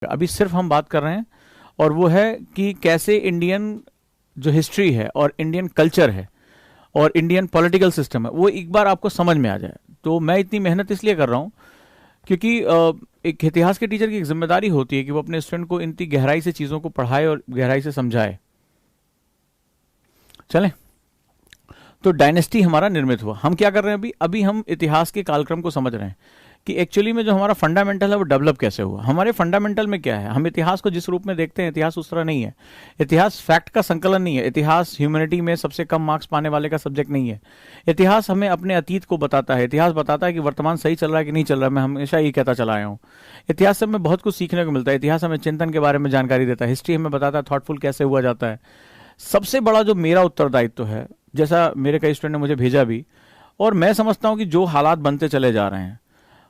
अभी सिर्फ हम बात कर रहे हैं और वो है कि कैसे इंडियन जो हिस्ट्री है और इंडियन कल्चर है और इंडियन पॉलिटिकल सिस्टम है वो एक बार आपको समझ में आ जाए। तो मैं इतनी मेहनत इसलिए कर रहा हूँ क्योंकि एक इतिहास के टीचर की एक जिम्मेदारी होती है कि वो अपने स्टूडेंट को इतनी गहराई से चीज़ों को पढ़ाए और गहराई से समझाए। चलें, तो डायनेस्टी हमारा निर्मित हुआ। हम क्या कर रहे हैं अभी हम इतिहास के कालक्रम को समझ रहे हैं कि एक्चुअली में जो हमारा फंडामेंटल है वो डेवलप कैसे हुआ। हमारे फंडामेंटल में क्या है, हम इतिहास को जिस रूप में देखते हैं इतिहास उस तरह नहीं है। इतिहास फैक्ट का संकलन नहीं है। इतिहास ह्यूमैनिटी में सबसे कम मार्क्स पाने वाले का सब्जेक्ट नहीं है। इतिहास हमें अपने अतीत को बताता है। इतिहास बताता है कि वर्तमान सही चल रहा है कि नहीं चल रहा है। मैं हमेशा ये कहता चला आया हूँ, इतिहास से हमें बहुत कुछ सीखने को मिलता है। इतिहास हमें चिंतन के बारे में जानकारी देता है। हिस्ट्री हमें बताता है थॉटफुल कैसे हुआ जाता है। सबसे बड़ा जो मेरा उत्तरदायित्व है, जैसा मेरे कई स्टूडेंट ने मुझे भेजा भी, और मैं समझता हूं कि जो हालात बनते चले जा रहे हैं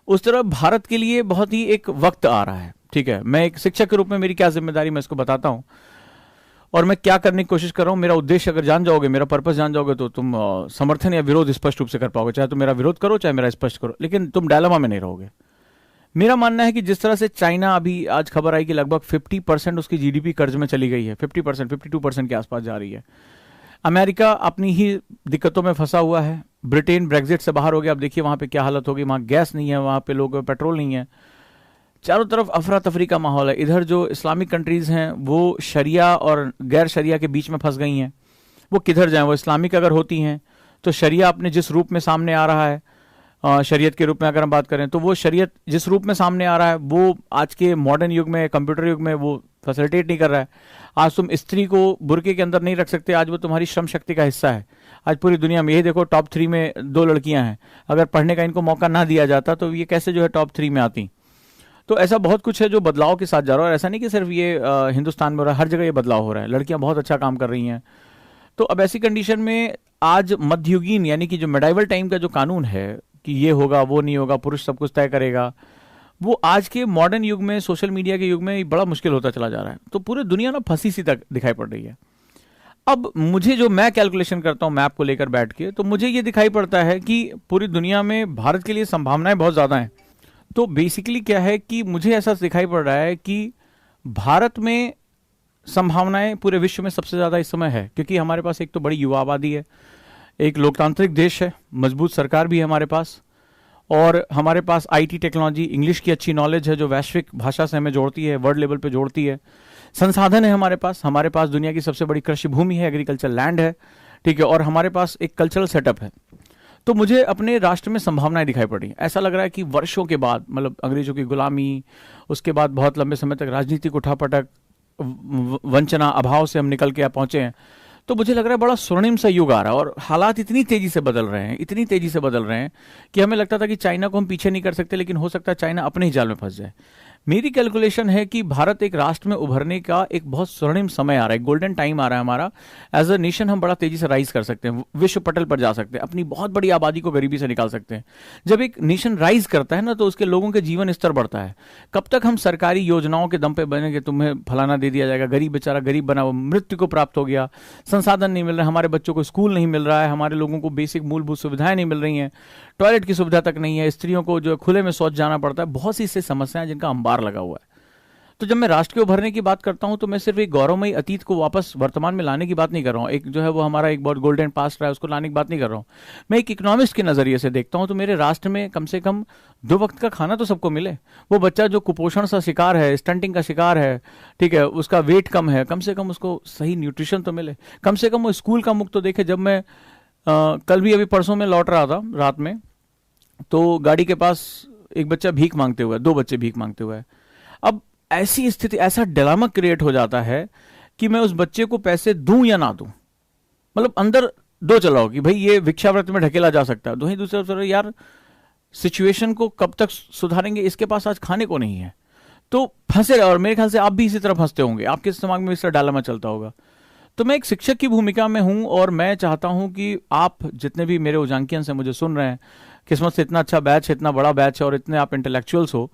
उस तरह भारत के लिए बहुत ही एक वक्त आ रहा है। ठीक है, मैं एक शिक्षक के रूप में मेरी क्या जिम्मेदारी मैं इसको बताता हूं और मैं क्या करने की कोशिश कर रहा हूं। मेरा उद्देश्य अगर जान जाओगे, मेरा पर्पस जान जाओगे तो तुम समर्थन या विरोध स्पष्ट रूप से कर पाओगे। चाहे तुम मेरा विरोध करो चाहे मेरा स्पष्ट करो, लेकिन तुम डायलेमा में नहीं रहोगे। मेरा मानना है कि जिस तरह से चाइना, अभी आज खबर आई कि लगभग 50% उसकी जीडीपी कर्ज में चली गई है। 50%, 52% के आसपास जा रही है। अमेरिका अपनी ही दिक्कतों में फंसा हुआ है। ब्रिटेन ब्रेग्जिट से बाहर हो गया। अब देखिए वहां पे क्या हालत होगी। वहां गैस नहीं है, वहां पे लोग पेट्रोल नहीं है। चारों तरफ अफरा तफरी का माहौल है। इधर जो इस्लामिक कंट्रीज हैं वो शरिया और गैर शरिया के बीच में फंस गई हैं। वो किधर जाएं? वो इस्लामिक अगर होती हैं तो शरिया अपने जिस रूप में सामने आ रहा है, शरीयत के रूप में अगर हम बात करें, तो वो शरीयत जिस रूप में सामने आ रहा है वो आज के मॉडर्न युग में, कंप्यूटर युग में वो फैसिलिटेट नहीं कर रहा है। आज तुम स्त्री को बुर्के के अंदर नहीं रख सकते। आज वो तुम्हारी श्रम शक्ति का हिस्सा है। आज पूरी दुनिया में यही देखो, टॉप 3 में 2 लड़कियां हैं। अगर पढ़ने का इनको मौका ना दिया जाता तो ये कैसे जो है टॉप 3 में आती। तो ऐसा बहुत कुछ है जो बदलाव के साथ जा रहा है। और ऐसा नहीं कि सिर्फ ये हिंदुस्तान में हो रहा है, हर जगह ये बदलाव हो रहा है। लड़कियां बहुत अच्छा काम कर रही हैं। तो अब ऐसी कंडीशन में आज मध्ययुगीन यानी कि जो मेडाइवल टाइम का जो कानून है कि ये होगा वो नहीं होगा, पुरुष सब कुछ तय करेगा, वो आज के मॉडर्न युग में, सोशल मीडिया के युग में बड़ा मुश्किल होता चला जा रहा है। तो पूरी दुनिया ना फंसी सी तक दिखाई पड़ रही है। अब मुझे जो मैं कैलकुलेशन करता हूं मैप को लेकर बैठ के, तो मुझे ये दिखाई पड़ता है कि पूरी दुनिया में भारत के लिए संभावनाएं बहुत ज्यादा हैं। तो बेसिकली क्या है कि मुझे ऐसा दिखाई पड़ रहा है कि भारत में संभावनाएं पूरे विश्व में सबसे ज्यादा इस समय है, क्योंकि हमारे पास एक तो बड़ी युवा आबादी है, एक लोकतांत्रिक देश है, मजबूत सरकार भी है हमारे पास, और हमारे पास आईटी टेक्नोलॉजी, इंग्लिश की अच्छी नॉलेज है जो वैश्विक भाषा से हमें जोड़ती है, वर्ल्ड लेवल पे जोड़ती है। संसाधन है हमारे पास दुनिया की सबसे बड़ी कृषि भूमि है, एग्रीकल्चर लैंड है। ठीक है, और हमारे पास एक कल्चरल सेटअप है। तो मुझे अपने राष्ट्र में संभावनाएं दिखाई पड़ रही। ऐसा लग रहा है कि वर्षों के बाद, मतलब अंग्रेजों की गुलामी, उसके बाद बहुत लंबे समय तक राजनीतिक उठापटक, वंचना, अभाव से हम निकल के पहुंचे हैं। तो मुझे लग रहा है बड़ा स्वर्णिम सा युग आ रहा है और हालात इतनी तेजी से बदल रहे हैं, इतनी तेजी से बदल रहे हैं कि हमें लगता था कि चाइना को हम पीछे नहीं कर सकते, लेकिन हो सकता है चाइना अपने ही जाल में फंस जाए। मेरी कैलकुलेशन है कि भारत एक राष्ट्र में उभरने का एक बहुत स्वर्णिम समय आ रहा है, गोल्डन टाइम आ रहा है हमारा। एज अ नेशन हम बड़ा तेजी से राइज कर सकते हैं, विश्व पटल पर जा सकते हैं, अपनी बहुत बड़ी आबादी को गरीबी से निकाल सकते हैं। जब एक नेशन राइज करता है ना तो उसके लोगों के जीवन स्तर बढ़ता है। कब तक हम सरकारी योजनाओं के दम पे बनेंगे, तुम्हें फलाना दे दिया जाएगा, गरीब बेचारा गरीब बना, वो मृत्यु को प्राप्त हो गया, संसाधन नहीं मिल रहे, हमारे बच्चों को स्कूल नहीं मिल रहा है, हमारे लोगों को बेसिक मूलभूत सुविधाएं नहीं मिल रही हैं, टॉयलेट की सुविधा तक नहीं है, स्त्रियों को जो खुले में शौच जाना पड़ता है, बहुत सी ऐसी समस्याएं जिनका अंबार लगा हुआ है। तो जब मैं राष्ट्र के उभरने की बात करता हूं तो मैं सिर्फ एक गौरवमयी अतीत को वापस वर्तमान में लाने की बात नहीं कर रहा हूं, एक जो है वो हमारा एक बहुत गोल्डन पास्ट रहा है उसको लाने की बात नहीं कर रहा हूं। मैं एक इकोनॉमिस्ट के नजरिए से देखता हूं तो मेरे राष्ट्र में कम से कम 2 वक्त का खाना तो सबको मिले। वो बच्चा जो कुपोषण सा शिकार है, स्टंटिंग का शिकार है, ठीक है, उसका वेट कम है, कम से कम उसको सही न्यूट्रिशन तो मिले, कम से कम वो स्कूल का मुक्त तो देखे। जब मैं कल भी अभी परसों में लौट रहा था रात में, तो गाड़ी के पास एक बच्चा भीख मांगते हुए, 2 बच्चे भीख मांगते हुए। अब ऐसी स्थिति, ऐसा डिलेमा क्रिएट हो जाता है कि मैं उस बच्चे को पैसे दूं या ना दूं। मतलब अंदर दो चलाओ कि भाई ये भिक्षावृत्ति में ढकेला जा सकता है, वहीं दूसरे तरफ यार सिचुएशन को कब तक सुधारेंगे, इसके पास आज खाने को नहीं है। तो फंसे रहे, और मेरे ख्याल से आप भी इसी तरह फंसते होंगे, आपके दिमाग में इस तरह डिलेमा चलता होगा। तो मैं एक शिक्षक की भूमिका में हूं और मैं चाहता हूं कि आप जितने भी मेरे उजांकियन से मुझे सुन रहे हैं, किस्मत से इतना अच्छा बैच है, इतना बड़ा बैच है और इतने आप इंटेलेक्चुअल्स हो,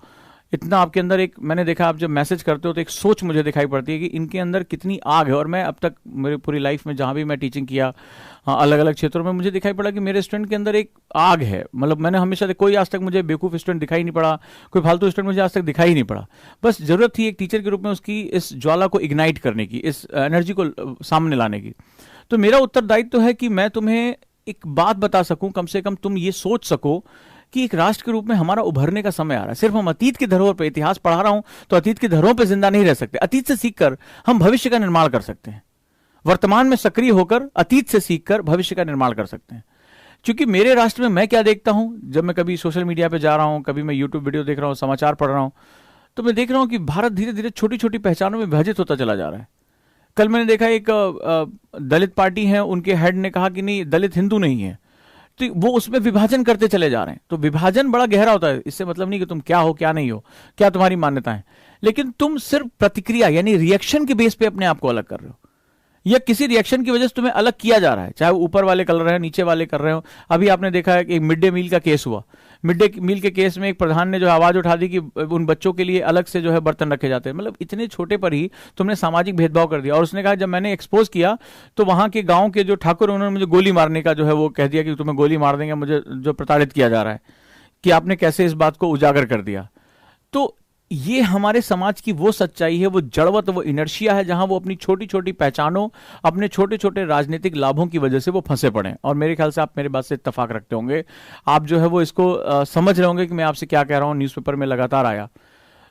इतना आपके अंदर एक, मैंने देखा आप जब मैसेज करते हो तो एक सोच मुझे दिखाई पड़ती है कि इनके अंदर कितनी आग है। और मैं अब तक मेरी पूरी लाइफ में जहाँ भी मैं टीचिंग किया, हाँ, अलग अलग क्षेत्रों में, मुझे दिखाई पड़ा कि मेरे स्टूडेंट के अंदर एक आग है। मतलब मैंने हमेशा कोई आज तक मुझे बेवकूफ़ स्टूडेंट दिखाई नहीं पड़ा, कोई फालतू स्टूडेंट मुझे आज तक दिखाई नहीं पड़ा। बस जरूरत थी एक टीचर के रूप में उसकी इस ज्वाला को इग्नाइट करने की, इस एनर्जी को सामने लाने की। तो मेरा उत्तरदायित्व तो है कि मैं तुम्हें एक बात बता सकूं, कम से कम तुम ये सोच सको कि एक राष्ट्र के रूप में हमारा उभरने का समय आ रहा है। सिर्फ हम अतीत की धरोहर पर, इतिहास पढ़ा रहा हूं तो अतीत की धरोहर पर जिंदा नहीं रह सकते। अतीत से सीखकर हम भविष्य का निर्माण कर सकते हैं। वर्तमान में सक्रिय होकर अतीत से सीखकर भविष्य का निर्माण कर सकते हैं। क्योंकि मेरे राष्ट्र में मैं क्या देखता हूं, जब मैं कभी सोशल मीडिया पे जा रहा हूं, कभी मैं यूट्यूब वीडियो देख रहा हूं, समाचार पढ़ रहा हूं, तो मैं देख रहा हूं कि भारत धीरे धीरे छोटी छोटी पहचानों में विभाजित होता चला जा रहा है। कल मैंने देखा एक दलित पार्टी है, उनके हेड ने कहा कि नहीं, दलित हिंदू नहीं है। तो वो उसमें विभाजन करते चले जा रहे हैं। तो विभाजन बड़ा गहरा होता है। इससे मतलब नहीं कि तुम क्या हो क्या नहीं हो, क्या तुम्हारी मान्यताएं, लेकिन तुम सिर्फ प्रतिक्रिया यानी रिएक्शन के बेस पे अपने आप को अलग कर रहे हो, या किसी रिएक्शन की वजह से तुम्हें अलग किया जा रहा है, चाहे वो ऊपर वाले कर रहे हो, नीचे वाले कर रहे हो। अभी आपने देखा है कि एक मिड डे मील का केस हुआ। मिड डे मील के केस में एक प्रधान ने जो आवाज उठा दी कि उन बच्चों के लिए अलग से जो है बर्तन रखे जाते हैं। मतलब इतने छोटे पर ही तुमने सामाजिक भेदभाव कर दिया। और उसने कहा जब मैंने एक्सपोज किया तो वहां के गांव के जो ठाकुर, उन्होंने मुझे गोली मारने का जो है वो कह दिया कि तुम्हें गोली मार देंगे, मुझे जो प्रताड़ित किया जा रहा है कि आपने कैसे इस बात को उजागर कर दिया। तो ये हमारे समाज की वो सच्चाई है, वो जड़वत, वो इनर्शिया है, जहां वो अपनी छोटी छोटी पहचानों, अपने छोटे छोटे राजनीतिक लाभों की वजह से वो फंसे पड़े। और मेरे ख्याल से आप मेरी बात से इत्तेफाक रखते होंगे, आप जो है वो इसको समझ रहे होंगे कि मैं आपसे क्या कह रहा हूं। न्यूज़पेपर में लगातार आया।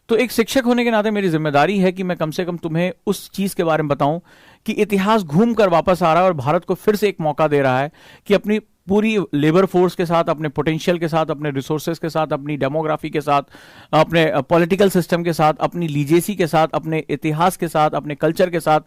तो एक शिक्षक होने के नाते मेरी जिम्मेदारी है कि मैं कम से कम तुम्हें उस चीज के बारे में बताऊं कि इतिहास घूम कर वापस आ रहा है और भारत को फिर से एक मौका दे रहा है कि अपनी पूरी लेबर फोर्स के साथ, अपने पोटेंशियल के साथ, अपने रिसोर्सेज के साथ, अपनी डेमोग्राफी के साथ, अपने पॉलिटिकल सिस्टम के साथ, अपनी लीजेसी के साथ, अपने इतिहास के साथ, अपने कल्चर के साथ,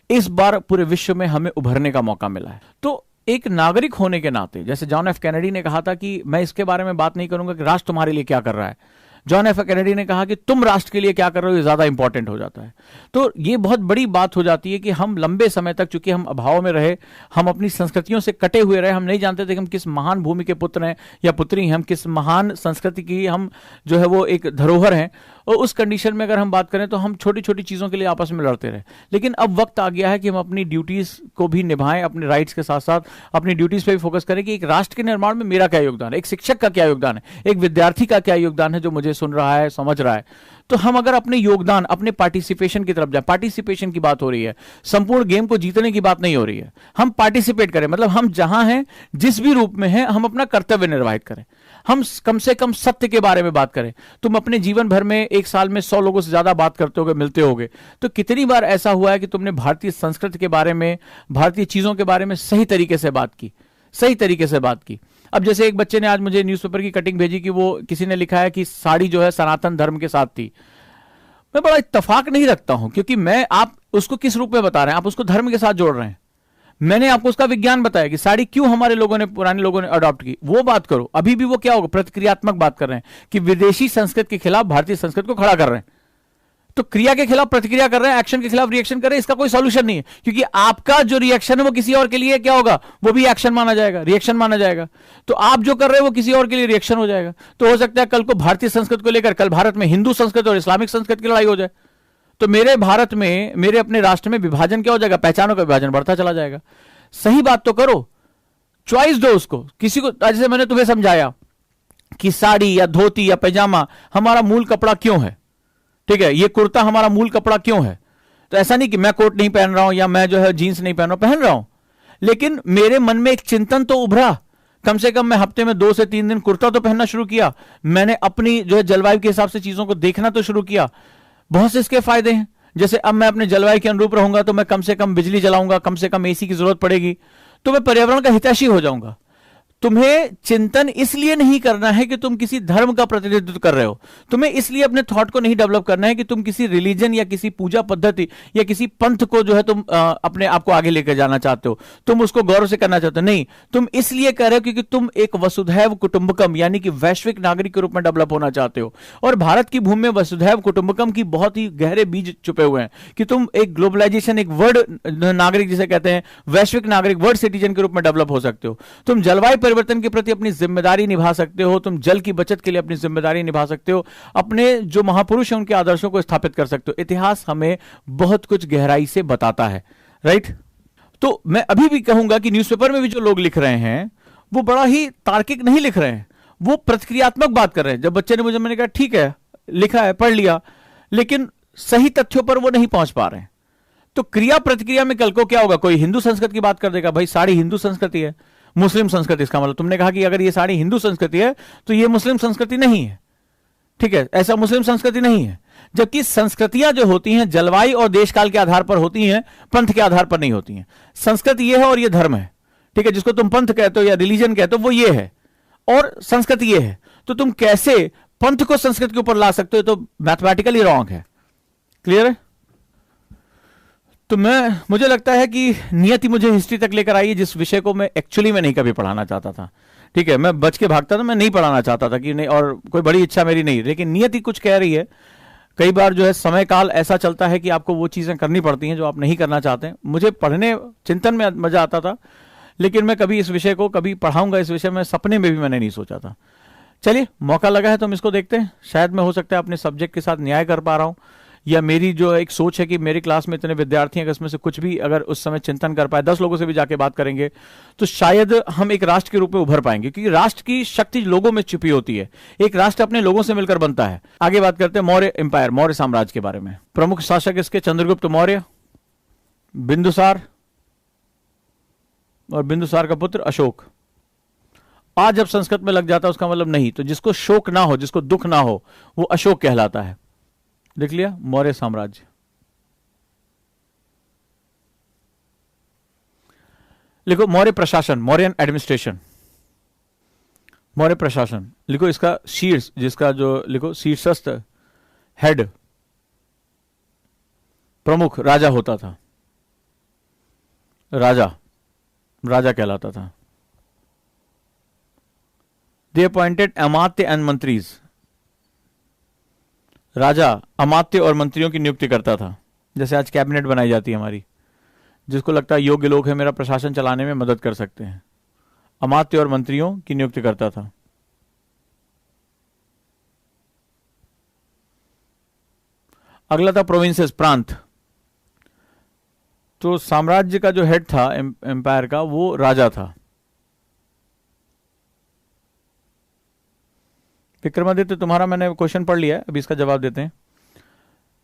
इस बार पूरे विश्व में हमें उभरने का मौका मिला है। तो एक नागरिक होने के नाते, जैसे जॉन एफ कैनेडी ने कहा था कि मैं इसके बारे में बात नहीं करूंगा कि राष्ट्र तुम्हारे लिए क्या कर रहा है, जॉन एफ कैनेडी ने कहा कि तुम राष्ट्र के लिए क्या कर रहे हो, ये ज्यादा इंपॉर्टेंट हो जाता है। तो ये बहुत बड़ी बात हो जाती है कि हम लंबे समय तक, चूंकि हम अभाव में रहे, हम अपनी संस्कृतियों से कटे हुए रहे, हम नहीं जानते थे कि हम किस महान भूमि के पुत्र हैं या पुत्री हैं, हम किस महान संस्कृति की हम जो है वो एक धरोहर हैं। और उस कंडीशन में अगर हम बात करें तो हम छोटी छोटी चीजों के लिए आपस में लड़ते रहे। लेकिन अब वक्त आ गया है कि हम अपनी ड्यूटीज को भी निभाएं, अपने राइट्स के साथ साथ अपनी ड्यूटीज पे भी फोकस करें कि एक राष्ट्र के निर्माण में मेरा क्या योगदान है, एक शिक्षक का क्या योगदान है, एक विद्यार्थी का क्या योगदान है जो मुझे सुन रहा है, समझ रहा है। तो हम अगर अपने योगदान, अपने पार्टिसिपेशन की तरफ जाए, पार्टिसिपेशन की बात हो रही है, संपूर्ण गेम को जीतने की बात नहीं हो रही है, हम पार्टिसिपेट करें, मतलब हम जहां हैं, जिस भी रूप में हैं, हम अपना कर्तव्य निर्वाहित करें। हम कम से कम सत्य के बारे में बात करें। तुम अपने जीवन भर में एक साल में 100 लोगों से ज्यादा बात करते होगे, मिलते होगे, तो कितनी बार ऐसा हुआ है कि तुमने भारतीय संस्कृति के बारे में, भारतीय चीजों के बारे में सही तरीके से बात की, सही तरीके से बात की। अब जैसे एक बच्चे ने आज मुझे न्यूज़पेपर की कटिंग भेजी कि वो किसी ने लिखा है कि साड़ी जो है सनातन धर्म के साथ थी। मैं बड़ा इत्तेफाक नहीं रखता हूं, क्योंकि मैं, आप उसको किस रूप में बता रहे हैं, आप उसको धर्म के साथ जोड़ रहे हैं। मैंने आपको उसका विज्ञान बताया कि साड़ी क्यों हमारे लोगों ने, पुराने लोगों ने अडॉप्ट की, वो बात करो। अभी भी वो क्या होगा, प्रतिक्रियात्मक बात कर रहे हैं कि विदेशी संस्कृति के खिलाफ भारतीय संस्कृति को खड़ा कर रहे हैं। तो क्रिया के खिलाफ प्रतिक्रिया कर रहे हैं, एक्शन के खिलाफ रिएक्शन कर रहे हैं, इसका कोई सॉल्यूशन नहीं है, क्योंकि आपका जो रिएक्शन है वो किसी और के लिए क्या होगा, वो भी एक्शन माना जाएगा, रिएक्शन माना जाएगा। तो आप जो कर रहे हैं वो किसी और के लिए रिएक्शन हो जाएगा। तो हो सकता है कल को भारतीय संस्कृति को लेकर, कल भारत में हिंदू संस्कृति और इस्लामिक संस्कृति की लड़ाई हो जाए। तो मेरे भारत में, मेरे अपने राष्ट्र में विभाजन क्या हो जाएगा, पहचानों का विभाजन बढ़ता चला जाएगा। सही बात तो करो, चॉइस दो उसको, किसी को। जैसे मैंने तुम्हें समझाया कि साड़ी या धोती या पैजामा हमारा मूल कपड़ा क्यों है, ठीक है, ये कुर्ता हमारा मूल कपड़ा क्यों है। तो ऐसा नहीं कि मैं कोट नहीं पहन रहा हूं या मैं जो है जीन्स नहीं पहन रहा हूं, पहन रहा हूं, लेकिन मेरे मन में एक चिंतन तो उभरा। कम से कम मैं हफ्ते में 2 से 3 दिन कुर्ता तो पहनना शुरू किया। मैंने अपनी जो है जलवायु के हिसाब से चीजों को देखना तो शुरू किया। बहुत से इसके फायदे हैं। जैसे अब मैं अपने जलवायु के अनुरूप रहूंगा तो मैं कम से कम बिजली जलाऊंगा, कम से कम एसी की जरूरत पड़ेगी, तो मैं पर्यावरण का हितैषी हो जाऊंगा। तुम्हें चिंतन इसलिए नहीं करना है कि तुम किसी धर्म का प्रतिनिधित्व कर रहे हो, तुम्हें इसलिए अपने थॉट को नहीं डेवलप करना है कि तुम किसी रिलीजन या किसी पूजा पद्धति या किसी पंथ को जो है तुम अपने आप को आगे लेकर जाना चाहते हो, तुम उसको गौरव से करना चाहते हो। नहीं, तुम इसलिए कर रहे हो क्योंकि तुम एक वसुधैव कुटुंबकम यानी कि वैश्विक नागरिक के रूप में डेवलप होना चाहते हो। और भारत की भूमि में वसुधैव कुटुंबकम की बहुत ही गहरे बीज छुपे हुए हैं कि तुम एक ग्लोबलाइजेशन, एक वर्ल्ड नागरिक जिसे कहते हैं, वैश्विक नागरिक, वर्ल्ड सिटीजन के रूप में डेवलप हो सकते हो। तुम जलवायु परिवर्तन के प्रति अपनी जिम्मेदारी निभा सकते हो, तुम जल की बचत के लिए अपनी जिम्मेदारी निभा सकते हो, अपने जो महापुरुष हैं उनके आदर्शों को स्थापित कर सकते हो। इतिहास हमें बहुत कुछ गहराई से बताता है, राइट। तो मैं अभी भी कहूंगा कि न्यूज़पेपर में भी जो लोग लिख रहे हैं वो बड़ा ही तार्किक नहीं लिख रहे हैं, वो प्रतिक्रियात्मक बात कर रहे हैं। जब बच्चे ने मुझे, मैंने कहा ठीक है लिखा है पढ़ लिया, लेकिन सही तथ्यों पर वो नहीं पहुंच पा रहे हैं। तो क्रिया प्रतिक्रिया में कल को क्या होगा, कोई हिंदू संस्कृति की बात कर देगा, भाई साड़ी हिंदू संस्कृति है, मुस्लिम संस्कृति, इसका मतलब तुमने कहा कि अगर ये साड़ी हिंदू संस्कृति है तो ये मुस्लिम संस्कृति नहीं है, ठीक है, ऐसा मुस्लिम संस्कृति नहीं है। जबकि संस्कृतियां जो होती हैं जलवायु और देशकाल के आधार पर होती हैं, पंथ के आधार पर नहीं होती हैं। संस्कृति ये है और ये धर्म है, ठीक है, जिसको तुम पंथ कहते हो या रिलीजन कहते हो वो ये है और संस्कृति ये है। तो तुम कैसे पंथ को संस्कृति के ऊपर ला सकते हो, तो मैथमेटिकली रॉन्ग है। क्लियर है। तो मुझे लगता है कि नियति मुझे हिस्ट्री तक लेकर आई है, जिस विषय को मैं एक्चुअली में नहीं कभी पढ़ाना चाहता था, ठीक है, मैं बच के भागता था, मैं नहीं पढ़ाना चाहता था कि नहीं, और कोई बड़ी इच्छा मेरी नहीं, लेकिन नियति कुछ कह रही है। कई बार जो है समय काल ऐसा चलता है कि आपको वो चीजें करनी पड़ती हैं जो आप नहीं करना चाहते हैं। मुझे पढ़ने चिंतन में मजा आता था, लेकिन मैं कभी इस विषय को कभी पढ़ाऊंगा इस विषय में सपने में भी मैंने नहीं सोचा था। चलिए मौका लगा है तो हम इसको देखते हैं। शायद मैं हो सकता है अपने सब्जेक्ट के साथ न्याय कर पा रहा हूं, या मेरी जो एक सोच है कि मेरी क्लास में इतने विद्यार्थी हैं कि उसमें से कुछ भी अगर उस समय चिंतन कर पाए, 10 लोगों से भी जाके बात करेंगे तो शायद हम एक राष्ट्र के रूप में उभर पाएंगे, क्योंकि राष्ट्र की शक्ति लोगों में छिपी होती है। एक राष्ट्र अपने लोगों से मिलकर बनता है। आगे बात करते हैं मौर्य एम्पायर, मौर्य साम्राज्य के बारे में। प्रमुख शासक इसके चंद्रगुप्त मौर्य, बिंदुसार और बिंदुसार का पुत्र अशोक। आज जब संस्कृत में लग जाता है उसका मतलब नहीं, तो जिसको शोक ना हो, जिसको दुख ना हो, वो अशोक कहलाता है। लिख लिया मौर्य साम्राज्य। लिखो मौर्य प्रशासन, मौर्यन एडमिनिस्ट्रेशन, मौर्य प्रशासन। लिखो इसका शीर्ष, जिसका जो लिखो शीर्षस्थ, हेड, प्रमुख राजा होता था, राजा कहलाता था। दे अपॉइंटेड अमात्य एंड मंत्रीज, राजा अमात्य और मंत्रियों की नियुक्ति करता था। जैसे आज कैबिनेट बनाई जाती है हमारी, जिसको लगता है योग्य लोग हैं मेरा प्रशासन चलाने में मदद कर सकते हैं, अमात्य और मंत्रियों की नियुक्ति करता था। अगला था प्रोविंसेस, प्रांत। तो साम्राज्य का जो हेड था एम्पायर का, वो राजा था। विक्रमादित्य तुम्हारा मैंने क्वेश्चन पढ़ लिया है, अभी इसका जवाब देते हैं।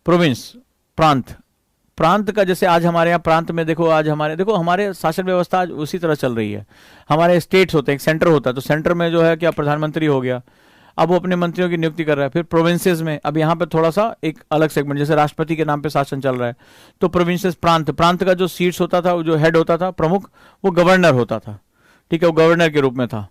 प्रोविंस, प्रांत। प्रांत का जैसे आज हमारे यहाँ प्रांत में देखो, आज हमारे शासन व्यवस्था आज उसी तरह चल रही है। हमारे स्टेट्स होते हैं, एक सेंटर होता है, तो सेंटर में जो है क्या प्रधानमंत्री हो गया, अब वो अपने मंत्रियों की नियुक्ति कर रहा है। फिर प्रोविंसेस में अब यहाँ पे थोड़ा सा एक अलग सेगमेंट, जैसे राष्ट्रपति के नाम पे शासन चल रहा है, तो प्रोविंसेस, प्रांत का जो सीट्स होता था, जो हेड होता था प्रमुख, वो गवर्नर होता था, ठीक है, वो गवर्नर के रूप में था,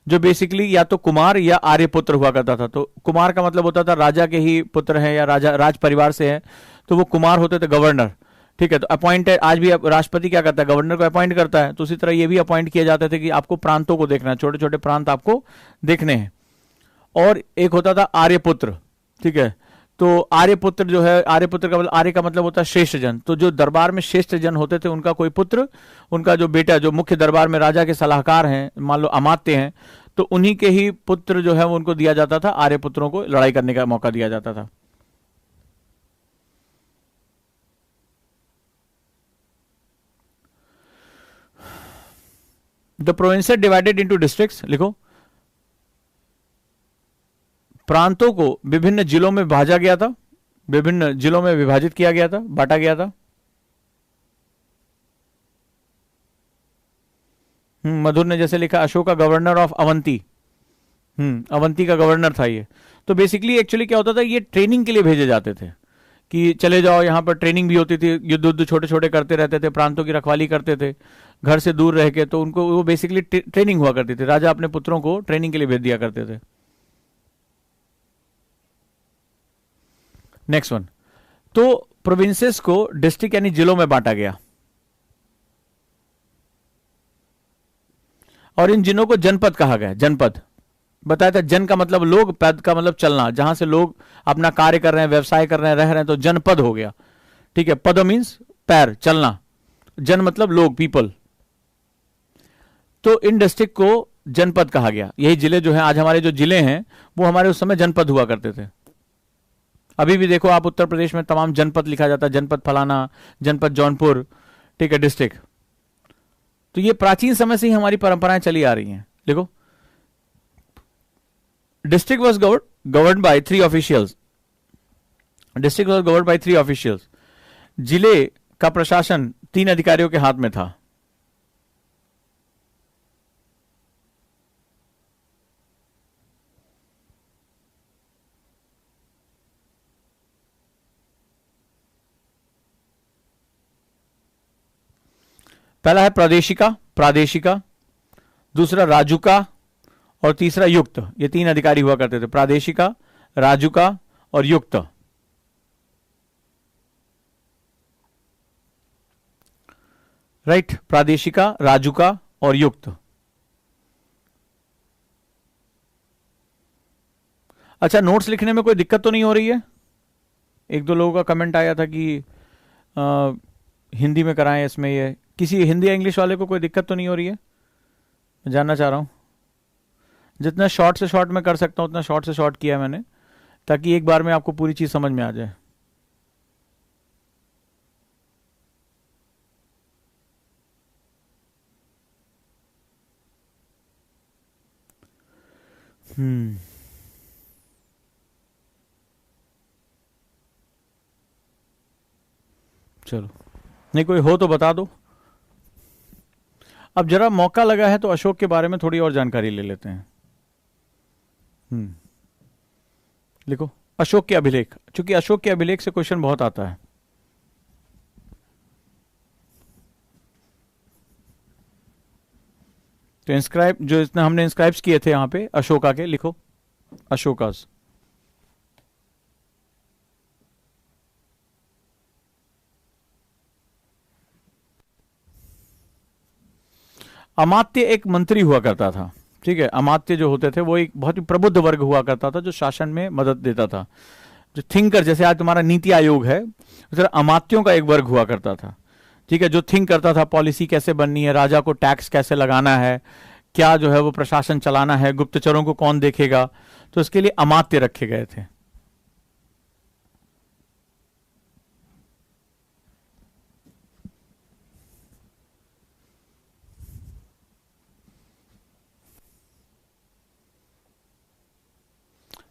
जो बेसिकली या तो कुमार या आर्यपुत्र हुआ करता था। तो कुमार का मतलब होता था राजा के ही पुत्र हैं या राज परिवार से हैं, तो वो कुमार होते थे, गवर्नर, ठीक है। तो अपॉइंटेड, आज भी राष्ट्रपति क्या करता है, गवर्नर को अपॉइंट करता है, तो उसी तरह ये भी अपॉइंट किए जाते थे कि आपको प्रांतों को देखना है, छोटे छोटे प्रांत आपको देखने हैं। और एक होता था आर्यपुत्र, ठीक है। तो आर्यपुत्र जो है, आर्यपुत्र का मतलब, आर्य का मतलब होता है श्रेष्ठ जन। तो जो दरबार में श्रेष्ठ जन होते थे, उनका कोई पुत्र, उनका जो बेटा, जो मुख्य दरबार में राजा के सलाहकार हैं, मान लो अमात्य हैं, तो उन्हीं के ही पुत्र जो है वो उनको दिया जाता था, आर्यपुत्रों को लड़ाई करने का मौका दिया जाता था। The provinces divided into districts. लिखो प्रांतों को विभिन्न जिलों में भाजा गया था, विभिन्न जिलों में विभाजित किया गया था, बांटा गया था। मधुर ने जैसे लिखा अशोक का गवर्नर ऑफ अवंती, अवंती का गवर्नर था ये। तो बेसिकली एक्चुअली क्या होता था, ये ट्रेनिंग के लिए भेजे जाते थे कि चले जाओ, यहाँ पर ट्रेनिंग भी होती थी, युद्ध छोटे छोटे करते रहते थे, प्रांतों की रखवाली करते थे घर से दूर रह के, तो उनको वो बेसिकली ट्रेनिंग हुआ करती थी। राजा अपने पुत्रों को ट्रेनिंग के लिए भेज दिया करते थे। नेक्स्ट वन, तो प्रोविंसेस को डिस्ट्रिक्ट यानी जिलों में बांटा गया, और इन जिलों को जनपद कहा गया। जनपद बताया था, जन का मतलब लोग, पद का मतलब चलना, जहां से लोग अपना कार्य कर रहे हैं, व्यवसाय कर रहे हैं, रह रहे हैं, तो जनपद हो गया, ठीक है। पद मीन्स पैर, चलना, जन मतलब लोग, पीपल, तो इन डिस्ट्रिक्ट को जनपद कहा गया। यही जिले जो हैं, आज हमारे जो जिले हैं वो हमारे उस समय जनपद हुआ करते थे। अभी भी देखो आप उत्तर प्रदेश में तमाम जनपद लिखा जाता है, जनपद फलाना, जनपद जौनपुर, ठीक है, डिस्ट्रिक्ट। तो ये प्राचीन समय से ही हमारी परंपराएं चली आ रही हैं। देखो, district was govern by 3 officials. District was govern by 3 officials. जिले का प्रशासन 3 अधिकारियों के हाथ में था। पहला है प्रादेशिका, दूसरा राजुका और तीसरा युक्त। ये 3 अधिकारी हुआ करते थे, प्रादेशिका, राजुका और युक्त। राइट, प्रादेशिका, राजुका और युक्त। अच्छा, नोट्स लिखने में कोई दिक्कत तो नहीं हो रही है? 1-2 लोगों का कमेंट आया था कि हिंदी में कराएं इसमें। ये किसी हिंदी या इंग्लिश वाले को कोई दिक्कत तो नहीं हो रही है? मैं जानना चाह रहा हूं। जितना शॉर्ट से शॉर्ट में कर सकता हूं उतना शॉर्ट से शॉर्ट किया है मैंने, ताकि एक बार में आपको पूरी चीज समझ में आ जाए। चलो, नहीं कोई हो तो बता दो। अब जरा मौका लगा है तो अशोक के बारे में थोड़ी और जानकारी ले लेते हैं। लिखो अशोक के अभिलेख, क्योंकि अशोक के अभिलेख से क्वेश्चन बहुत आता है। तो इंस्क्राइब जो इतना हमने इंस्क्राइब्स किए थे यहां पे अशोका के, लिखो अशोकास। अमात्य एक मंत्री हुआ करता था, ठीक है। अमात्य जो होते थे वो एक बहुत ही प्रबुद्ध वर्ग हुआ करता था जो शासन में मदद देता था, जो थिंकर, जैसे आज तुम्हारा नीति आयोग है उस तरह अमात्यों का एक वर्ग हुआ करता था, ठीक है, जो थिंक करता था पॉलिसी कैसे बननी है, राजा को टैक्स कैसे लगाना है, क्या जो है वो प्रशासन चलाना है, गुप्तचरों को कौन देखेगा। तो इसके लिए अमात्य रखे गए थे।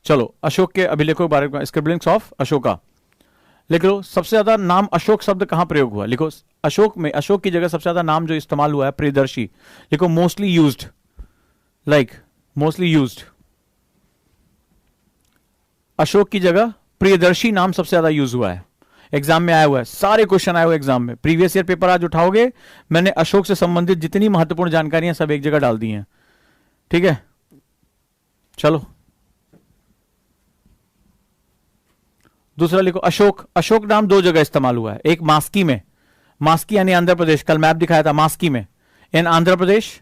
चलो अशोक के अभिलेखों के बारे में, स्क्रिबलिंग्स ऑफ अशोका लिख लो। सबसे ज्यादा नाम अशोक शब्द कहां प्रयोग हुआ? लिखो अशोक में, अशोक की जगह सबसे ज्यादा नाम जो इस्तेमाल हुआ है प्रियदर्शी। लिखो mostly used, like mostly used. Ashok की जगह प्रियदर्शी नाम सबसे ज्यादा यूज हुआ है, एग्जाम में आया हुआ है, सारे क्वेश्चन आए हुए एग्जाम में। प्रीवियस ईयर पेपर आज उठाओगे, मैंने अशोक से संबंधित जितनी महत्वपूर्ण जानकारियां सब एक जगह डाल दी हैं, ठीक है। चलो दूसरा लिखो अशोक। अशोक नाम 2 जगह इस्तेमाल हुआ है, एक मास्की में, मास्की यानी आंध्र प्रदेश, कल मैप दिखाया था, मास्की में in Andhra Pradesh.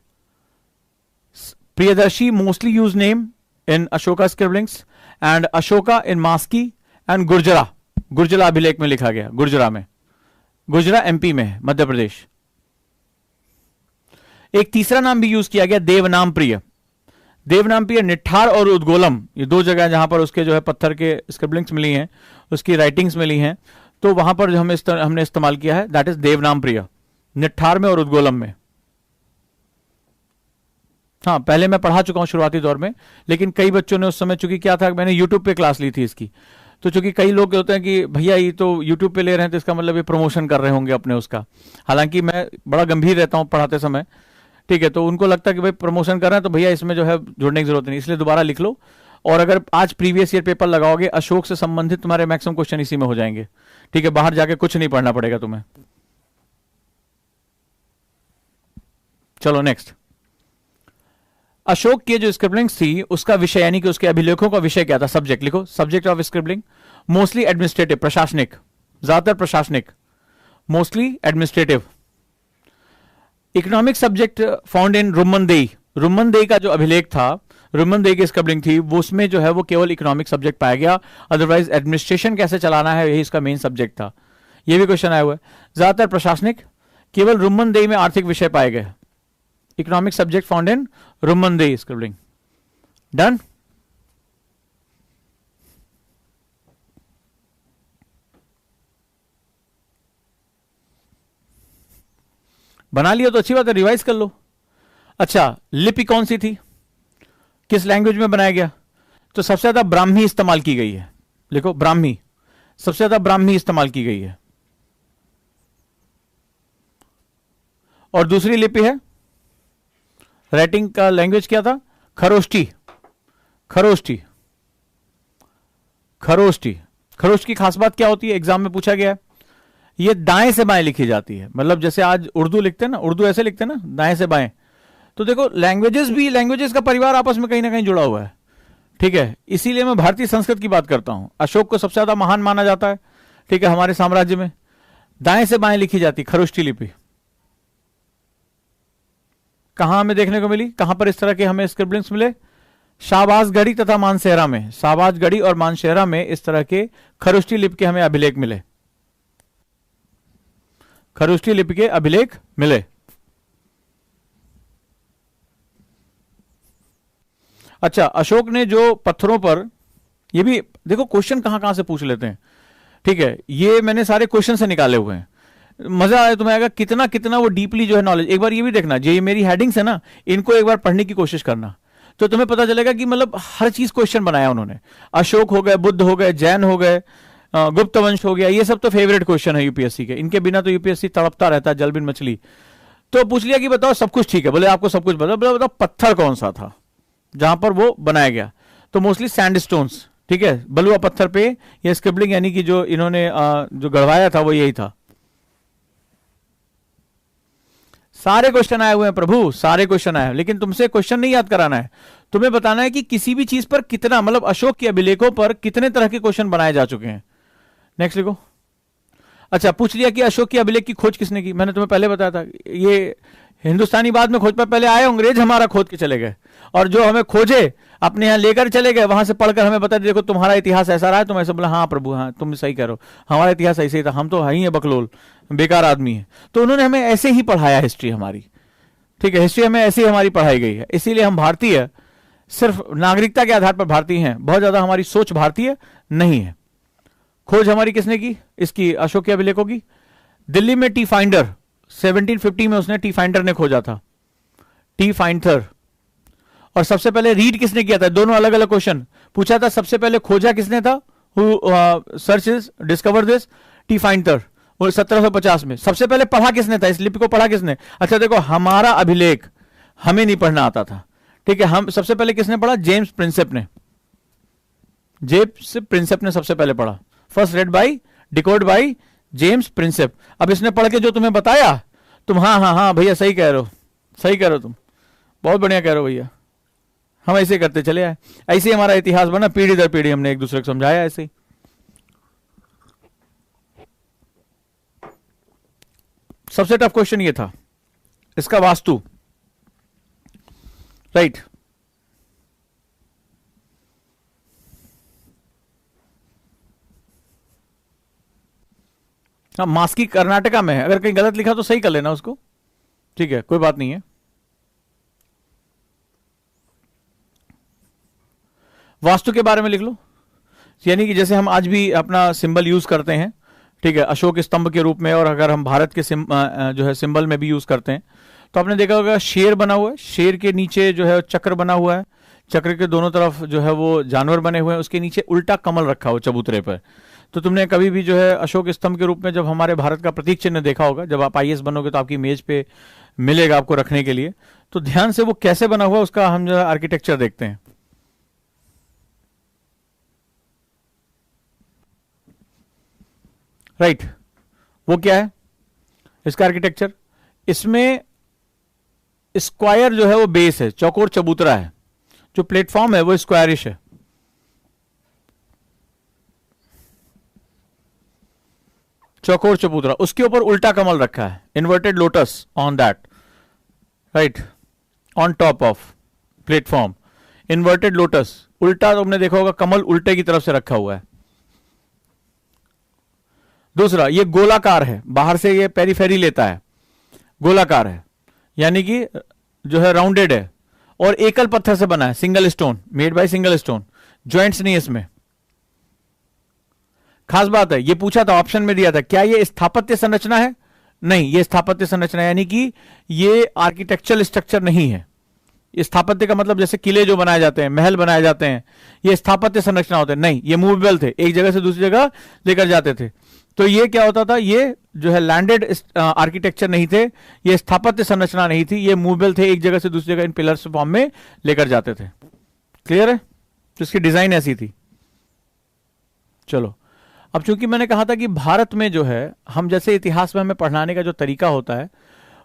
Priyadarshi mostly use name in Ashoka scribblings and Ashoka in Maski and Gurjara, Gurjara अभिलेख में लिखा गया, गुर्जरा में, गुर्जरा एमपी में, मध्य प्रदेश। एक तीसरा नाम भी यूज किया गया, देवनाम प्रिय। देवनाम प्रिय निठार और उद्गोलम, ये 2 जगह जहां पर उसके जो है पत्थर के स्क्रिबलिंग्स मिली हैं, उसकी राइटिंग्स मिली हैं, तो वहां पर जो हमने इस्तेमाल किया है दैट इज देवनाम प्रिय, निठार में और उद्गोलम में। हाँ, पहले मैं पढ़ा चुका हूं शुरुआती दौर में, लेकिन कई बच्चों ने उस समय, चूंकि क्या था, मैंने यूट्यूब पे क्लास ली थी इसकी, तो चूंकि कई लोग होते हैं कि भैया ये तो यूट्यूब पे ले रहे हैं तो इसका मतलब ये प्रमोशन कर रहे होंगे अपने उसका। हालांकि मैं बड़ा गंभीर रहता हूं पढ़ाते समय, ठीक है, तो उनको लगता है कि भाई प्रमोशन कर रहे हैं तो भैया इसमें जो है जुड़ने की जरूरत नहीं, इसलिए दोबारा लिख लो। और अगर आज प्रीवियस ईयर पेपर लगाओगे, अशोक से संबंधित तुम्हारे मैक्सिमम क्वेश्चन इसी में हो जाएंगे, ठीक है, बाहर जाके कुछ नहीं पढ़ना पड़ेगा तुम्हें। चलो नेक्स्ट, अशोक की जो स्क्रिबलिंग्स थी उसका विषय यानी कि उसके अभिलेखों का विषय क्या था? सब्जेक्ट लिखो, subject of scribbling mostly administrative, प्रशासनिक, ज्यादातर प्रशासनिक, mostly administrative. Economic subject found in Rummindei, Rummindei का जो अभिलेख था, रुम्मनदेई की स्क्रिबलिंग थी, वो उसमें जो है वो केवल इकोनॉमिक सब्जेक्ट पाया गया, अदरवाइज एडमिनिस्ट्रेशन कैसे चलाना है यही इसका मेन सब्जेक्ट था। ये भी क्वेश्चन आया हुआ है। ज्यादातर प्रशासनिक, केवल रुम्मनदेई में आर्थिक विषय पाए गए, economic subject found in Rummindei scribbling. Done. बना लिया तो अच्छी बात है, रिवाइज कर लो. अच्छा, लिपि कौन सी थी, किस लैंग्वेज में बनाया गया? तो सबसे ज्यादा ब्राह्मी इस्तेमाल की गई है. लिखो ब्राह्मी, सबसे ज्यादा ब्राह्मी इस्तेमाल की गई है. और दूसरी लिपि है, राइटिंग का लैंग्वेज क्या था? खरोष्टी. खरोष्टी. खरोष्टी. खरोष्ट की खास बात क्या होती है, एग्जाम में पूछा गया है. ये दाएं से बाएं लिखी जाती है. मतलब जैसे आज उर्दू लिखते हैं ना, उर्दू ऐसे लिखते हैं ना, दाएं से बाएं. तो देखो लैंग्वेजेस का परिवार आपस में कहीं ना कहीं जुड़ा हुआ है. ठीक है, इसीलिए मैं भारतीय संस्कृत की बात करता हूं. अशोक को सबसे ज्यादा महान माना जाता है. ठीक है, हमारे साम्राज्य में दाएं से बाएं लिखी जाती खरोष्टी लिपि. कहां हमें देखने को मिली, कहां पर इस तरह के हमें स्क्रिबलिंग्स मिले? शाहबाजगढ़ी तथा मानसेहरा में. शाहबाजगढ़ी और मानसेहरा में इस तरह के खरोष्टी लिपि के हमें अभिलेख मिले. खरोष्टी लिपि के अभिलेख मिले. अच्छा, अशोक ने जो पत्थरों पर, ये भी देखो क्वेश्चन कहां कहां से पूछ लेते हैं. ठीक है, ये मैंने सारे क्वेश्चन से निकाले हुए हैं. मजा आया तुम्हें, आएगा कितना कितना वो डीपली जो है नॉलेज. एक बार ये भी देखना, ये मेरी हेडिंग्स है ना, इनको एक बार पढ़ने की कोशिश करना, तो तुम्हें पता चलेगा कि मतलब हर चीज क्वेश्चन बनाया उन्होंने. अशोक हो गए, बुद्ध हो गए, जैन हो गए, गुप्त वंश हो गया, ये सब तो फेवरेट क्वेश्चन है यूपीएससी के. इनके बिना तो यूपीएससी तड़पता रहता है, जल बिन मछली. तो पूछ लिया कि बताओ सब कुछ ठीक है, बोले आपको सब कुछ बताओ पत्थर कौन सा था जहां पर वो बनाया गया? तो मोस्टली सैंडस्टोन्स. ठीक है, बलुआ पत्थर पे ये स्क्रिबलिंग यानी कि जो इन्होंने जो गढ़वाया था वो यही था. सारे क्वेश्चन आए हुए हैं प्रभु, सारे क्वेश्चन आए हैं. लेकिन तुमसे क्वेश्चन नहीं याद कराना है, तुम्हें बताना है कि किसी भी चीज पर कितना, मतलब अशोक के अभिलेखों पर कितने तरह के क्वेश्चन बनाए जा चुके हैं. नेक्स्ट लिखो. अच्छा, पूछ लिया कि अशोक के अभिलेख की खोज किसने की. मैंने तुम्हें पहले बताया था, ये हिंदुस्तानी बाद में खोज पर, पहले आए अंग्रेज, हमारा खोद के चले गए, और जो हमें खोजे अपने यहां लेकर चले गए, वहां से पढ़कर हमें बता देखो तुम्हारा इतिहास ऐसा रहा है. तुम ऐसे बोला हाँ प्रभु, हाँ तुम सही कह रहे हो, हमारा इतिहास ऐसे ही था, हम तो है ही है बकलोल, बेकार आदमी है. तो उन्होंने हमें ऐसे ही पढ़ाया हिस्ट्री हमारी. ठीक है, हिस्ट्री हमें ऐसे ही हमारी पढ़ाई गई है. इसीलिए हम भारतीय सिर्फ नागरिकता के आधार पर भारतीय हैं, बहुत ज्यादा हमारी सोच भारतीय नहीं है. खोज हमारी किसने की इसकी, अशोक के अभिलेखों की? दिल्ली में टी फाइंडर, 1750 में उसने टी फाइंडर ने खोजा था, टी फाइंडर. और सबसे पहले रीड किसने किया था? दोनों अलग अलग क्वेश्चन पूछा था. सबसे पहले खोजा किसने था? Search is discover this, T finder, 1750 में. सबसे पहले पढ़ा किसने था, इस लिपि को पढ़ा किसने? अच्छा देखो, हमारा अभिलेख हमें नहीं पढ़ना आता था. ठीक है, हम सबसे पहले किसने पढ़ा? जेम्स प्रिंसेप ने. जेम्स प्रिंसेप ने सबसे पहले पढ़ा. First red by, decode by James Prinsep. अब इसने पढ़ के जो तुम्हें बताया, तुम हाँ हाँ हाँ भैया सही कह रहे हो, सही कह रहे हो, तुम बहुत बढ़िया कह रहे हो भैया, हम ऐसे करते चले आए. ऐसे ही हमारा इतिहास बना, पीढ़ी दर पीढ़ी हमने एक दूसरे को समझाया ऐसे ही. सबसे टफ क्वेश्चन ये था इसका, वास्तु. राइट. हाँ, मास्की कर्नाटका में है, अगर कहीं गलत लिखा तो सही कर लेना उसको. ठीक है, कोई बात नहीं है. वास्तु के बारे में लिख लो, यानी कि जैसे हम आज भी अपना सिंबल यूज करते हैं. ठीक है, अशोक स्तंभ के रूप में, और अगर हम भारत के जो है सिंबल में भी यूज करते हैं, तो आपने देखा होगा शेर बना हुआ है, शेर के नीचे जो है चक्र बना हुआ है, चक्र के दोनों तरफ जो है वो जानवर बने हुए हैं, उसके नीचे उल्टा कमल रखा हो चबूतरे पर. तो तुमने कभी भी जो है अशोक स्तंभ के रूप में जब हमारे भारत का प्रतीक चिन्ह देखा होगा, जब आप आईएएस बनोगे तो आपकी मेज पे मिलेगा आपको रखने के लिए. तो ध्यान से वो कैसे बना हुआ उसका हम जो है आर्किटेक्चर देखते हैं. राइट. वो क्या है इसका आर्किटेक्चर? इसमें स्क्वायर जो है वो बेस है, चौकोर चबूतरा है, जो प्लेटफॉर्म है वो स्क्वायरिश है. चौकोर चबूतरा, उसके ऊपर उल्टा कमल रखा है, inverted lotus on that. Right, on top of platform inverted lotus, उल्टा तुमने देखा होगा कमल उल्टे की तरफ से रखा हुआ है. दूसरा, ये गोलाकार है, बाहर से ये पेरीफेरी लेता है, गोलाकार है, यानी कि जो है राउंडेड है और एकल पत्थर से बना है, single stone, made by single stone, joints नहीं है इसमें। खास बात है, ये पूछा था, ऑप्शन में दिया था, क्या ये स्थापत्य संरचना है? नहीं, ये स्थापत्य संरचना यानी कि ये आर्किटेक्चरल स्ट्रक्चर नहीं है। स्थापत्य का मतलब जैसे किले जो बनाए जाते हैं, महल बनाए जाते हैं, ये स्थापत्य संरचना होते हैं। नहीं, ये मूवेबल थे, एक जगह से दूसरी जगह लेकर जाते थे। तो ये क्या होता था, ये जो है लैंडेड आर्किटेक्चर नहीं थे, ये स्थापत्य संरचना नहीं थी, ये मूवेबल थे, एक जगह से दूसरी जगह इन पिलर्स फॉर्म में लेकर जाते थे। क्लियर है? तो इसकी डिजाइन ऐसी थी। चलो, अब चूंकि मैंने कहा था कि भारत में जो है, हम जैसे इतिहास में हमें पढ़ाने का जो तरीका होता है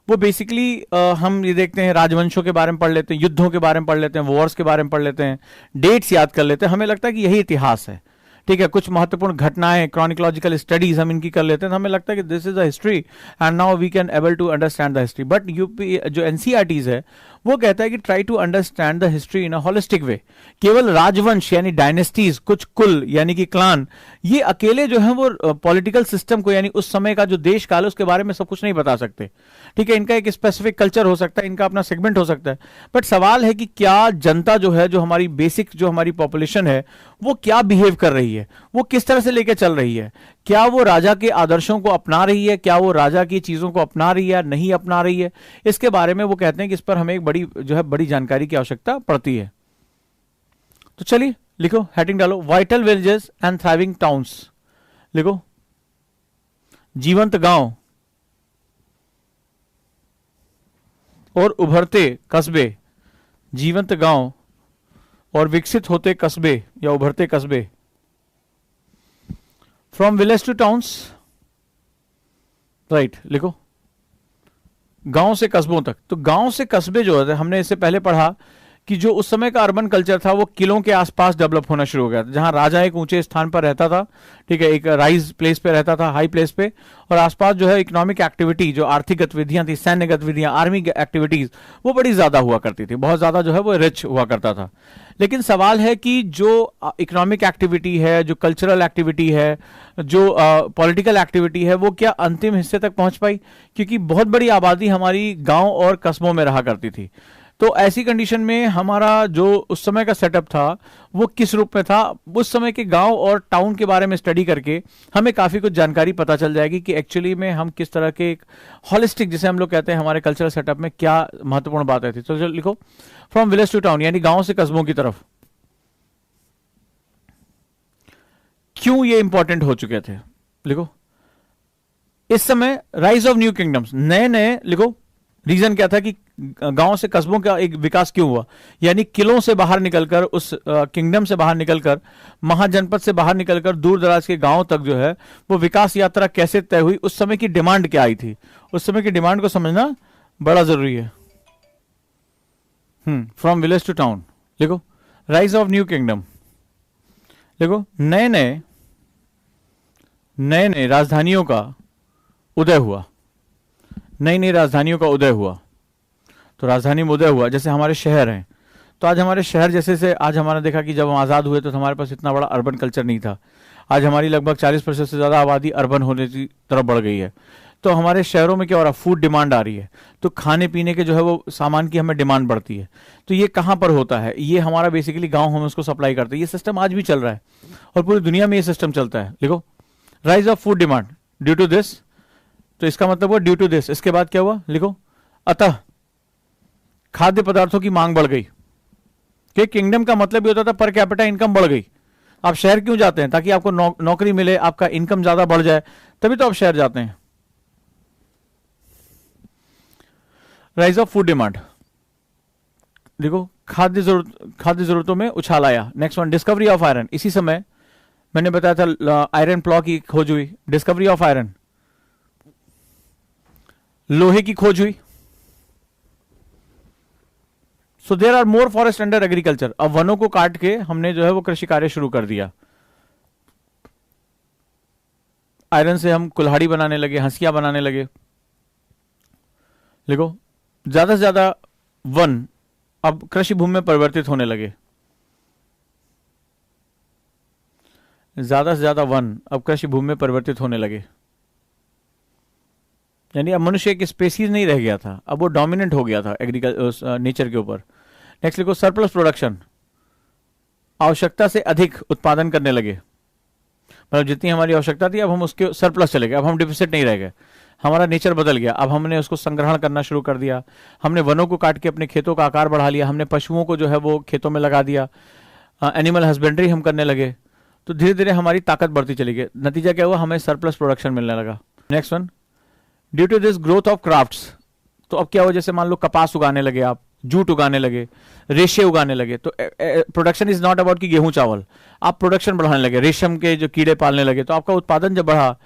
वो बेसिकली हम ये देखते हैं, राजवंशों के बारे में पढ़ लेते हैं, युद्धों के बारे में पढ़ लेते हैं, वॉर्स के बारे में पढ़ लेते हैं, डेट्स याद कर लेते हैं, हमें लगता है कि यही इतिहास है। ठीक है, कुछ महत्वपूर्ण घटनाएं, क्रॉनिकोलॉजिकल स्टडीज हम इनकी कर लेते हैं, तो हमें लगता है कि this is the history and now we can able to understand the history. But UP जो एनसीईआरटीज है वो कहता है कि try to understand the history in a holistic way. केवल राजवंश यानी डायनेस्टीज, कुछ कुल यानी कि क्लान, ये अकेले जो है वो पॉलिटिकल सिस्टम को यानी उस समय का जो देश काल है उसके बारे में सब कुछ नहीं बता सकते। ठीक है, इनका एक स्पेसिफिक कल्चर हो सकता है, इनका अपना सेगमेंट हो सकता है, बट सवाल है कि क्या जनता जो है, जो हमारी बेसिक जो हमारी पॉपुलेशन है, वो क्या बिहेव कर रही है, वो किस तरह से लेके चल रही है, क्या वो राजा के आदर्शों को अपना रही है, क्या वो राजा की चीजों को अपना रही है, नहीं अपना रही है, इसके बारे में वो कहते हैं कि इस पर हमें एक बड़ी जो है बड़ी जानकारी की आवश्यकता पड़ती है। तो चलिए लिखो, हेडिंग डालो, vital villages and thriving towns. लिखो, जीवंत गांव और उभरते कस्बे, जीवंत गांव और विकसित होते कस्बे या उभरते कस्बे। From village two towns, right, लिखो, गांव से कस्बों तक। तो गांव से कस्बे जो है, हमने इससे पहले पढ़ा कि जो उस समय का अर्बन कल्चर था वो किलों के आसपास डेवलप होना शुरू हो गया था, जहां राजा एक ऊंचे स्थान पर रहता था, ठीक है, एक राइज प्लेस पे रहता था, हाई प्लेस पे, और आसपास जो है इकोनॉमिक एक्टिविटी, जो आर्थिक गतिविधियां थी, सैन्य गतिविधियां, आर्मी एक्टिविटीज, वो बड़ी ज्यादा हुआ करती थी, बहुत ज्यादा जो है वो रिच हुआ करता था। लेकिन सवाल है कि जो इकोनॉमिक एक्टिविटी है, जो कल्चरल एक्टिविटी है, जो पॉलिटिकल एक्टिविटी है, वो क्या अंतिम हिस्से तक पहुंच पाई? क्योंकि बहुत बड़ी आबादी हमारी गांव और कस्बों में रहा करती थी। तो ऐसी कंडीशन में हमारा जो उस समय का सेटअप था वो किस रूप में था, उस समय के गांव और टाउन के बारे में स्टडी करके हमें काफी कुछ जानकारी पता चल जाएगी कि एक्चुअली में हम किस तरह के एक हॉलिस्टिक, जिसे हम लोग कहते हैं, हमारे कल्चरल सेटअप में क्या महत्वपूर्ण बात है थी। तो लिखो, फ्रॉम विलेज टू टाउन, यानी गांव से कस्बों की तरफ। क्यों ये इंपॉर्टेंट हो चुके थे? लिखो, इस समय राइज ऑफ न्यू किंगडम्स, नए नए, लिखो, रीजन क्या था कि गांव से कस्बों का एक विकास क्यों हुआ, यानी किलों से बाहर निकलकर, उस किंगडम से बाहर निकलकर, महाजनपद से बाहर निकलकर दूर दराज के गांव तक जो है वो विकास यात्रा कैसे तय हुई, उस समय की डिमांड क्या आई थी, उस समय की डिमांड को समझना बड़ा जरूरी है। फ्रॉम विलेज टू टाउन, लिखो, राइज ऑफ न्यू किंगडम, लिखो, नए नए राजधानियों का उदय हुआ, नई नई राजधानियों का उदय हुआ। तो राजधानी में उदय हुआ, जैसे हमारे शहर हैं, तो आज हमारे शहर जैसे से, आज हमारा देखा कि जब हम आज़ाद हुए तो हमारे पास इतना बड़ा अर्बन कल्चर नहीं था। आज हमारी लगभग 40% से ज़्यादा आबादी अर्बन होने की तरफ बढ़ गई है। तो हमारे शहरों में क्या हो रहा है, फूड डिमांड आ रही है, तो खाने पीने के जो है वो सामान की हमें डिमांड बढ़ती है। तो ये कहाँ पर होता है, ये हमारा बेसिकली गाँव हम उसको सप्लाई करते हैं। ये सिस्टम आज भी चल रहा है और पूरी दुनिया में ये सिस्टम चलता है। लिखो, rise of food demand due to this, तो इसका मतलब हुआ ड्यू टू दिस। इसके बाद क्या हुआ, लिखो, अतः खाद्य पदार्थों की मांग बढ़ गई। कि किंगडम का मतलब ये होता था पर कैपिटा इनकम बढ़ गई। आप शहर क्यों जाते हैं? ताकि आपको नौकरी मिले, आपका इनकम ज्यादा बढ़ जाए, तभी तो आप शहर जाते हैं। राइज ऑफ फूड डिमांड, देखो, खाद्य जरूरतों में उछाल आया। Next one, discovery of iron. इसी समय मैंने बताया था आयरन प्लॉ की खोज हुई, डिस्कवरी ऑफ आयरन, लोहे की खोज हुई। So there are more forest under agriculture. अब वनों को काट के हमने जो है वो कृषि कार्य शुरू कर दिया। आयरन से हम कुल्हाड़ी बनाने लगे, हंसिया बनाने लगे। देखो, ज्यादा से ज्यादा वन अब कृषि भूमि में परिवर्तित होने लगे। ज्यादा से ज्यादा वन अब कृषि भूमि में परिवर्तित होने लगे। यानी अब मनुष्य एक स्पेसीज नहीं रह गया था, अब वो डोमिनेंट हो गया था एग्रीकल्चर नेचर के ऊपर। नेक्स्ट लिखो सरप्लस प्रोडक्शन, आवश्यकता से अधिक उत्पादन करने लगे, मतलब जितनी हमारी आवश्यकता थी अब हम उसके सरप्लस चले गए, अब हम डिफिसिट नहीं रह गए, हमारा नेचर बदल गया, अब हमने उसको संग्रहण करना शुरू कर दिया, हमने वनों को काट के अपने खेतों का आकार बढ़ा लिया, हमने पशुओं को जो है वो खेतों में लगा दिया, एनिमल हस्बेंड्री हम करने लगे, तो धीरे धीरे हमारी ताकत बढ़ती चली गई। नतीजा क्या हुआ, हमें सरप्लस प्रोडक्शन मिलने लगा। Next one, due to this growth of crafts, तो अब क्या हुआ, जैसे मान लो कपास उगाने लगे आप, जूट उगाने लगे, रेशे उगाने लगे, तो प्रोडक्शन इज नॉट अबाउट कि गेहूं चावल, आप प्रोडक्शन बढ़ाने लगे, रेशम के जो कीड़े पालने लगे, तो आपका उत्पादन जब बढ़ा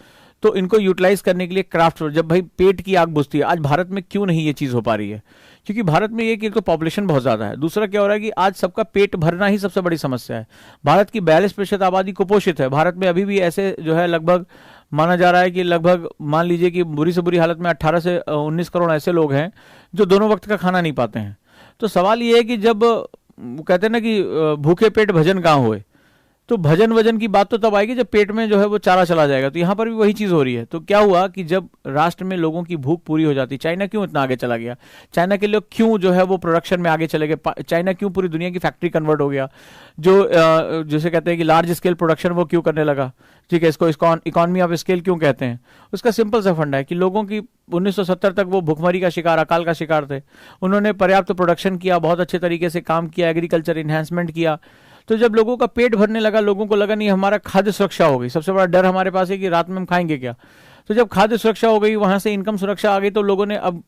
तो इनको यूटिलाइज करने के लिए क्राफ्ट, जब भाई पेट की आग बुझती है, आज भारत में क्यों नहीं ये चीज हो पा रही है, क्योंकि भारत में ये कि एक तो पॉपुलेशन बहुत ज्यादा है, दूसरा क्या हो रहा है कि आज सबका पेट भरना ही सबसे बड़ी समस्या है। भारत की 42% आबादी कुपोषित है। भारत में अभी भी ऐसे जो है लगभग माना जा रहा है कि लगभग मान लीजिए कि बुरी से बुरी हालत में 18 से 19 करोड़ ऐसे लोग हैं जो दोनों वक्त का खाना नहीं पाते हैं। तो सवाल ये है कि जब कहते हैं ना कि भूखे पेट भजन कहाँ हुए, तो भजन वजन की बात तो तब आएगी जब पेट में जो है वो चारा चला जाएगा। तो यहां पर भी वही चीज हो रही है। तो क्या हुआ कि जब राष्ट्र में लोगों की भूख पूरी हो जाती, चाइना क्यों इतना आगे चला गया, चाइना के लोग क्यों जो है वो प्रोडक्शन में आगे चले गए, चाइना क्यों पूरी दुनिया की फैक्ट्री कन्वर्ट हो गया, जो जैसे कहते हैं कि लार्ज स्केल प्रोडक्शन वो क्यों करने लगा, ठीक है, इसको इकोनॉमी ऑफ स्केल क्यों कहते हैं। उसका सिंपल सा फंडा है कि लोगों की 1970 तक वो भुखमरी का शिकार, अकाल का शिकार थे, उन्होंने पर्याप्त प्रोडक्शन किया, बहुत अच्छे तरीके से काम किया, एग्रीकल्चर इन्हांसमेंट किया। तो जब लोगों का पेट भरने लगा, लोगों को लगा नहीं हमारा खाद्य सुरक्षा हो गई, सबसे बड़ा डर हमारे पास है कि रात में हम खाएंगे क्या। तो जब खाद्य सुरक्षा हो गई, वहां से इनकम सुरक्षा आ गई, तो लोगों ने अब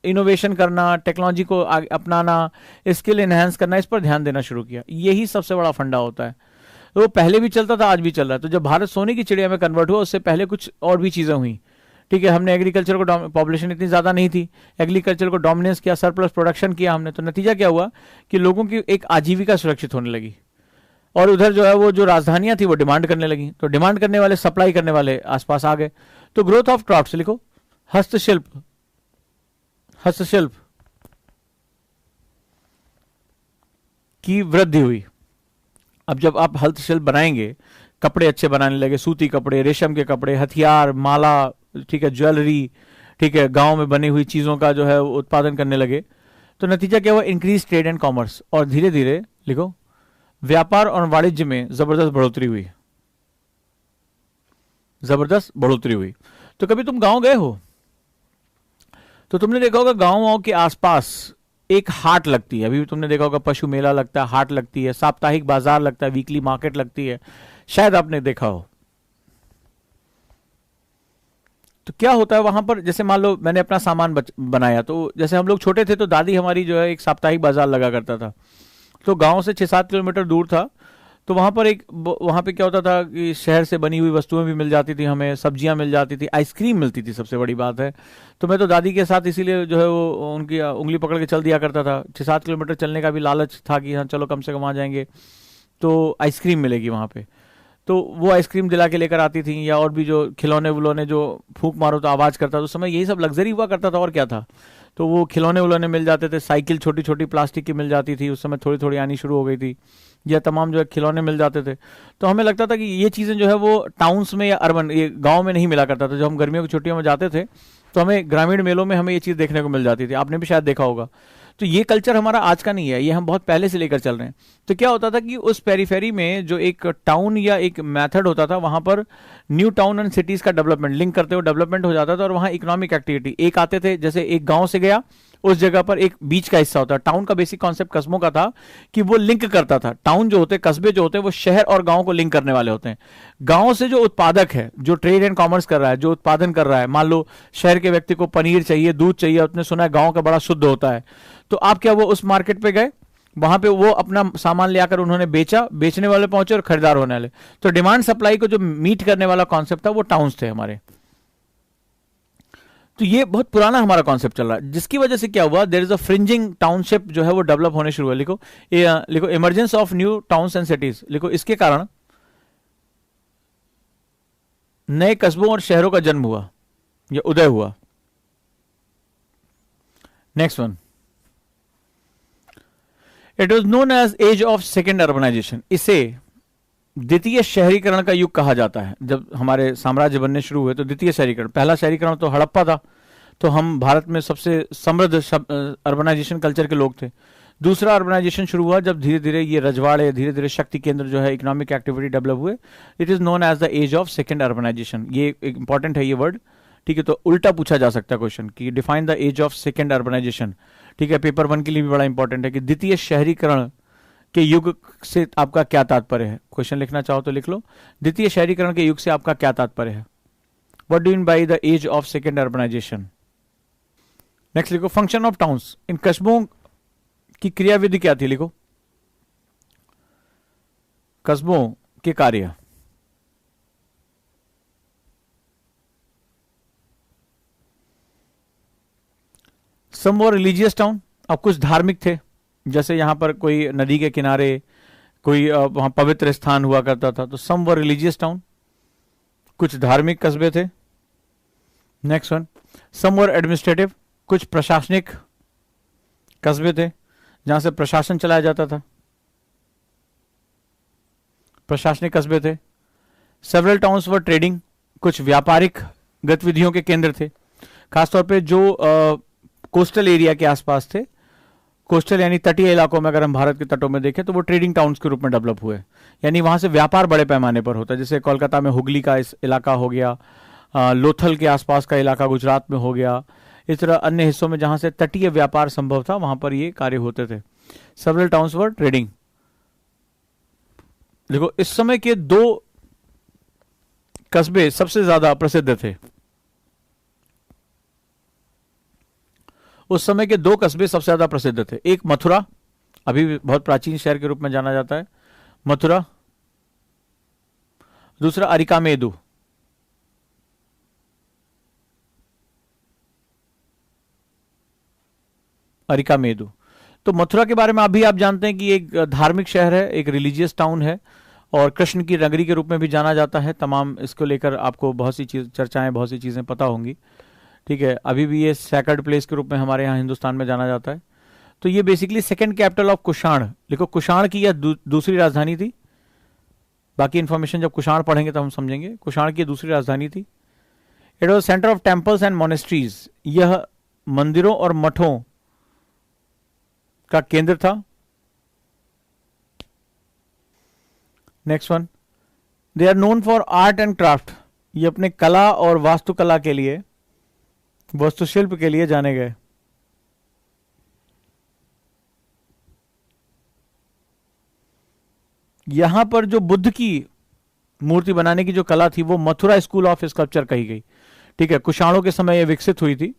इनोवेशन करना, टेक्नोलॉजी को अपनाना, स्किल एनहांस करना, इस पर ध्यान देना शुरू किया। यही सबसे बड़ा फंडा होता है। तो वो पहले भी चलता था, आज भी चल रहा है। तो जब भारत सोने की चिड़िया में कन्वर्ट हुआ, उससे पहले कुछ और भी चीजें हुई, ठीक है। हमने एग्रीकल्चर को, पॉपुलेशन इतनी ज्यादा नहीं थी, एग्रीकल्चर को डोमिनेंस किया, सरप्लस प्रोडक्शन किया हमने। तो नतीजा क्या हुआ कि लोगों की एक आजीविका सुरक्षित होने लगी, और उधर जो है वो जो राजधानियां थी वो डिमांड करने लगी। तो डिमांड करने वाले, सप्लाई करने वाले आसपास आ गए। तो ग्रोथ ऑफ क्राफ्ट्स लिखो, हस्तशिल्प, हस्तशिल्प की वृद्धि हुई। अब जब आप हस्तशिल्प बनाएंगे, कपड़े अच्छे बनाने लगे, सूती कपड़े, रेशम के कपड़े, हथियार, माला, ठीक है, ज्वेलरी, ठीक है, गांव में बनी हुई चीजों का जो है उत्पादन करने लगे। तो नतीजा क्या हुआ, इंक्रीज ट्रेड एंड कॉमर्स, और धीरे धीरे लिखो व्यापार और वाणिज्य में जबरदस्त बढ़ोतरी हुई, जबरदस्त बढ़ोतरी हुई। तो कभी तुम गांव गए हो तो तुमने देखा होगा गांव के आसपास एक हाट लगती है, अभी भी तुमने देखा होगा, पशु मेला लगता है, हाट लगती है, साप्ताहिक बाजार लगता है, वीकली मार्केट लगती है, शायद आपने देखा हो। तो क्या होता है वहां पर, जैसे मान लो मैंने अपना सामान बनाया, तो जैसे हम लोग छोटे थे तो दादी हमारी जो है एक साप्ताहिक बाजार लगा करता था। तो गांव से 6-7 किलोमीटर दूर था। तो वहां पे क्या होता था कि शहर से बनी हुई वस्तुएं भी मिल जाती थी, हमें सब्जियां मिल जाती थी, आइसक्रीम मिलती थी, सबसे बड़ी बात है। तो मैं तो दादी के साथ इसीलिए जो है वो उनकी उंगली पकड़ के चल दिया करता था। 6-7 किलोमीटर चलने का भी लालच था कि हाँ चलो कम से कम वहां जाएंगे तो आइसक्रीम मिलेगी वहां पे। तो वो आइसक्रीम दिला के लेकर आती थी, या और भी जो खिलौने विलौने जो फूंक मारो तो आवाज करता था, उस समय यही सब लग्जरी हुआ करता था, और क्या था। तो वो खिलौने विलौने मिल जाते थे, साइकिल छोटी छोटी प्लास्टिक की मिल जाती थी, उस समय थोड़ी थोड़ी आनी शुरू हो गई थी, या तमाम जो है खिलौने मिल जाते थे। तो हमें लगता था कि ये चीज़ें जो है वो टाउन्स में या अर्बन, ये गांव में नहीं मिला करता था। जब हम गर्मियों की छुट्टियों में जाते थे तो हमें ग्रामीण मेलों में हमें ये चीज़ देखने को मिल जाती थी, आपने भी शायद देखा होगा। तो ये कल्चर हमारा आज का नहीं है, ये हम बहुत पहले से लेकर चल रहे हैं। तो क्या होता था कि उस पेरीफेरी में जो एक टाउन या एक मेथड होता था, वहां पर न्यू टाउन एंड सिटीज का डेवलपमेंट लिंक करते हुए डेवलपमेंट हो जाता था, और वहां इकोनॉमिक एक्टिविटी एक आते थे, जैसे एक गांव से गया, उस जगह पर एक बीच का हिस्सा होता है। टाउन का बेसिक कॉन्सेप्ट कस्बों का था कि वो लिंक करता था। टाउन जो होते, कस्बे जो होते हैं, वो शहर और गांव को लिंक करने वाले होते हैं। गांव से जो उत्पादक है, जो ट्रेड एंड कॉमर्स कर रहा है, जो उत्पादन कर रहा है, मान लो शहर के व्यक्ति को पनीर चाहिए, दूध चाहिए, उसने सुना है गांव का बड़ा शुद्ध होता है, तो आप क्या, वो उस मार्केट पे गए, वहां पे वो अपना सामान ले आकर उन्होंने बेचा, बेचने वाले पहुंचे और खरीदार होने वाले। तो डिमांड सप्लाई को जो मीट करने वाला कॉन्सेप्ट था वो टाउन्स थे हमारे। तो ये बहुत पुराना हमारा कॉन्सेप्ट चल रहा है, जिसकी वजह से क्या हुआ, there is a fringing township जो है वो डेवलप होने शुरू हुआ। लिखो लिखो emergence of new towns and cities. लिखो इसके कारण नए कस्बों और शहरों का जन्म हुआ या उदय हुआ। Next one, it was known as age of second urbanization. इसे द्वितीय शहरीकरण का युग कहा जाता है। जब हमारे साम्राज्य बनने शुरू हुए तो द्वितीय शहरीकरण, पहला शहरीकरण तो हड़प्पा था, तो हम भारत में सबसे समृद्ध अर्बनाइजेशन कल्चर के लोग थे। दूसरा अर्बनाइजेशन शुरू हुआ जब धीरे धीरे ये रजवाड़े, धीरे धीरे शक्ति केंद्र जो है, इकोनॉमिक एक्टिविटी डेवलप हुए। It is known as the age of second urbanization. ये इंपॉर्टेंट है ये वर्ड, ठीक है। तो उल्टा पूछा जा सकता है क्वेश्चन कि define the age of second urbanization, ठीक है। पेपर 1 के लिए भी बड़ा इंपॉर्टेंट है कि द्वितीय शहरीकरण के युग से आपका क्या तात्पर्य है। क्वेश्चन लिखना चाहो तो लिख लो, द्वितीय शहरीकरण के युग से आपका क्या तात्पर्य है। What do mean by the age of second urbanization. Next लिखो, फंक्शन ऑफ टाउन्स। इन कस्बों की क्रियाविधि क्या थी, लिखो कस्बों के कार्य। सम वर रिलीजियस टाउन, अब कुछ धार्मिक थे, जैसे यहां पर कोई नदी के किनारे कोई वहां पवित्र स्थान हुआ करता था, तो सम वर रिलीजियस टाउन, कुछ धार्मिक कस्बे थे। नेक्स्ट वन, सम वर एडमिनिस्ट्रेटिव, कुछ प्रशासनिक कस्बे थे जहां से प्रशासन चलाया जाता था, प्रशासनिक कस्बे थे। सेवरल टाउन्स वर ट्रेडिंग, कुछ व्यापारिक गतिविधियों के केंद्र थे, खासतौर पे जो कोस्टल एरिया के आसपास थे। कोस्टल यानी तटीय इलाकों में, अगर हम भारत के तटों में देखें तो वो ट्रेडिंग टाउन्स के रूप में डेवलप हुए, यानी वहां से व्यापार बड़े पैमाने पर होता है। जैसे कोलकाता में हुगली का इस इलाका हो गया, लोथल के आसपास का इलाका गुजरात में हो गया, इस तरह अन्य हिस्सों में जहां से तटीय व्यापार संभव था वहां पर ये कार्य होते थे। सेवरल टाउन्स वर ट्रेडिंग। देखो इस समय के 2 कस्बे सबसे ज्यादा प्रसिद्ध थे। उस समय के 2 कस्बे सबसे ज्यादा प्रसिद्ध थे। एक मथुरा, अभी भी बहुत प्राचीन शहर के रूप में जाना जाता है, मथुरा। दूसरा अरिकामेदु। अरिकामेदु। तो मथुरा के बारे में अभी आप जानते हैं कि एक धार्मिक शहर है, एक रिलीजियस टाउन है, और कृष्ण की नगरी के रूप में भी जाना जाता है। तमाम इसको लेकर आपको बहुत सी चर्चाएं, बहुत सी चीजें पता होंगी, ठीक है। अभी भी ये सैक्रेड प्लेस के रूप में हमारे यहाँ हिंदुस्तान में जाना जाता है। तो ये basically second capital of Kushan, लिखो कुषाण की यह दूसरी राजधानी थी। बाकी इंफॉर्मेशन जब कुषाण पढ़ेंगे तब हम समझेंगे। कुषाण की दूसरी राजधानी थी। It was centre of temples and monasteries, यह मंदिरों और मठों का केंद्र था। Next one, they are known for art and craft, ये अपने कला और वास्तुकला के लिए, वास्तुशिल्प के लिए जाने गए। यहां पर जो बुद्ध की मूर्ति बनाने की जो कला थी वो मथुरा स्कूल ऑफ स्कल्पचर कही गई, ठीक है। कुषाणों के समय यह विकसित हुई थी।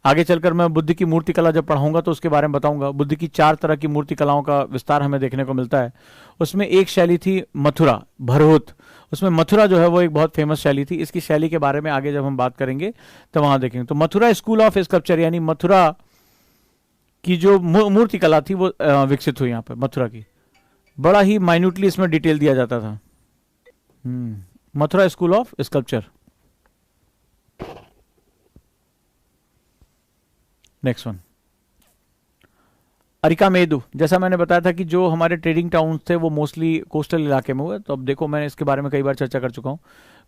आगे चलकर मैं बुद्ध की मूर्ति कला जब पढ़ाऊंगा तो उसके बारे में बताऊंगा। बुद्ध की 4 तरह की मूर्ति कलाओं का विस्तार हमें देखने को मिलता है। उसमें एक शैली थी मथुरा, भरहुत। उसमें मथुरा जो है वो एक बहुत फेमस शैली थी। इसकी शैली के बारे में आगे जब हम बात करेंगे तो वहां देखेंगे। तो मथुरा स्कूल ऑफ स्कल्पचर यानी मथुरा की जो मूर्ति कला थी वो विकसित हुई यहाँ पर मथुरा की। बड़ा ही माइन्यूटली इसमें डिटेल दिया जाता था। Mathura school of sculpture. Next one, Arikamedu. जैसा मैंने बताया था कि जो हमारे ट्रेडिंग टाउन्स थे वो मोस्टली कोस्टल इलाके में हुए। तो अब देखो मैंने इसके बारे में कई बार चर्चा कर चुका हूं।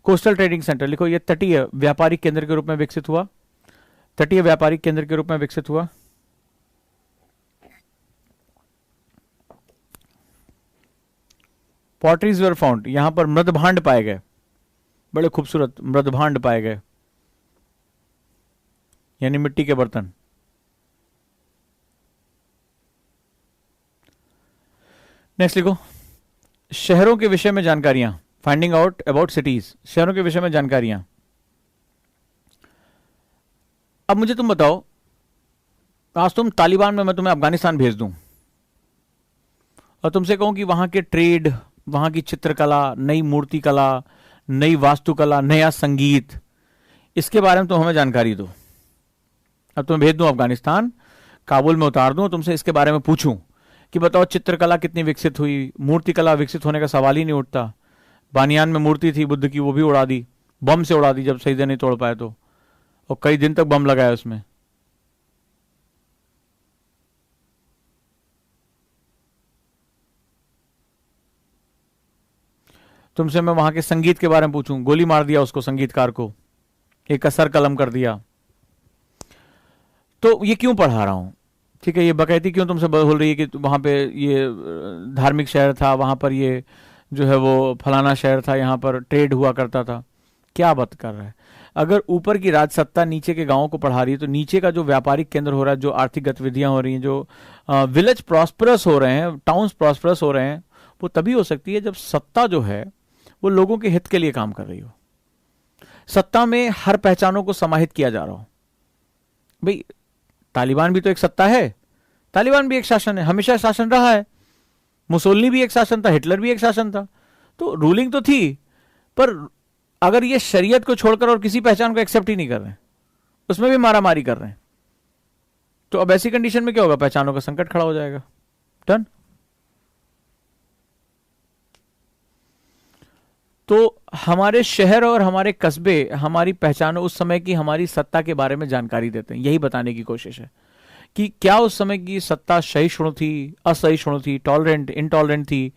कोस्टल ट्रेडिंग सेंटर, लिखो ये तटीय व्यापारिक केंद्र के रूप में विकसित हुआ। तटीय व्यापारिक केंद्र के रूप में विकसित हुआ। पॉटरीज वर फाउंड, यहां पर मृदभांड पाए गए, बड़े खूबसूरत मृदभांड पाए गए, यानी मिट्टी के बर्तन। नेक्स्ट लिखो, शहरों के विषय में जानकारियां, फाइंडिंग आउट अबाउट सिटीज, शहरों के विषय में जानकारियां। अब मुझे तुम बताओ, आज तुम तालिबान में मैं तुम्हें अफगानिस्तान भेज दूं और तुमसे कहूं कि वहां के ट्रेड, वहां की चित्रकला, नई मूर्ति कला, नई वास्तुकला, नया संगीत, इसके बारे में तुम हमें जानकारी दो। अब तुम्हें भेज दूं अफगानिस्तान, काबुल में उतार दूं, तुमसे इसके बारे में पूछूं कि बताओ चित्रकला कितनी विकसित हुई, मूर्ति कला विकसित होने का सवाल ही नहीं उठता। बानियान में मूर्ति थी बुद्ध की, वो भी उड़ा दी, बम से उड़ा दी जब सही से नहीं तोड़ पाए तो, और कई दिन तक बम लगाया उसमें। तुमसे मैं वहां के संगीत के बारे में पूछूं, गोली मार दिया उसको, संगीतकार को, एक असर कलम कर दिया। तो ये क्यों पढ़ा रहा हूं? ठीक है, ये बकैती क्यों तुमसे बोल रही है कि वहां पे ये धार्मिक शहर था, वहां पर ये जो है वो फलाना शहर था, यहाँ पर ट्रेड हुआ करता था? क्या बात कर रहा है? अगर ऊपर की राजसत्ता नीचे के गांवों को पढ़ा रही है, तो नीचे का जो व्यापारिक केंद्र हो रहा है, जो आर्थिक गतिविधियां हो रही हैं, जो विलेज प्रॉस्परस हो रहे हैं, टाउन्स प्रॉस्परस हो रहे हैं, वो तभी हो सकती है जब सत्ता जो है वो लोगों के हित के लिए काम कर रही हो। सत्ता में हर पहचानों को समाहित किया जा रहा हो। भाई तालिबान भी तो एक सत्ता है, तालिबान भी एक शासन है, हमेशा शासन रहा है। मुसोलिनी भी एक शासन था, हिटलर भी एक शासन था, तो रूलिंग तो थी। पर अगर ये शरीयत को छोड़कर और किसी पहचान को एक्सेप्ट ही नहीं कर रहे हैं, उसमें भी मारामारी कर रहे हैं, तो अब ऐसी कंडीशन में क्या होगा? पहचानों का संकट खड़ा हो जाएगा। डन। तो हमारे शहर और हमारे कस्बे हमारी पहचानों, उस समय की हमारी सत्ता के बारे में जानकारी देते हैं। यही बताने की कोशिश है कि क्या उस समय की सत्ता सहिष्णु थी, असहिष्णु थी, टॉलरेंट, इनटॉलरेंट थी,